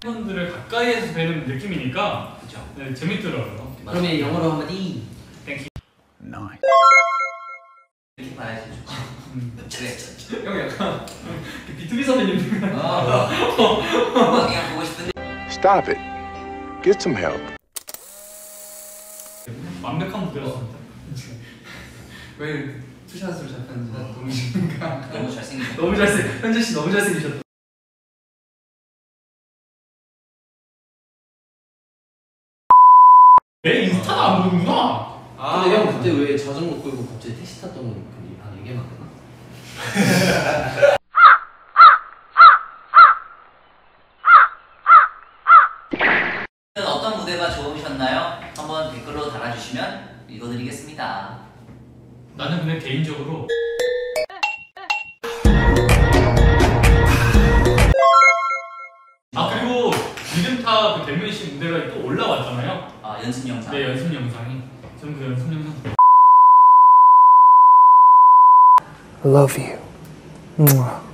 팬분들을 가까이에서 뵈는 느낌이니까 그쵸. 네, 재밌더라고요. 그러면 영어로 한마디. Thank Nice. 이렇게 봐야지. 그래. 형 약간 B2B 선배님. 그냥 보고 싶은데. Stop it. Get some help. 완벽한 무대였습니다. 왜 투샷으로 잡혔는지 난 동시인가? 너무 잘생기셨다. 너무 잘생. 현재 씨 너무 잘생기셨다. 내 인스타가 안 보는구나. 근데 형 그때 왜 자전거 끌고 갑자기 택시 탔던 거 얘기하면 안 되나? 어떤 무대가 좋으셨나요? 한번 댓글로 달아주시면 읽어드리겠습니다. 나는 근데 개인적으로 그리고 리듬타 그 대문 씨 무대가 또 올라왔잖아요. 아, 연습 영상. 네, 연습 영상이. 저는 그 연습 영상. I love you. Mwah.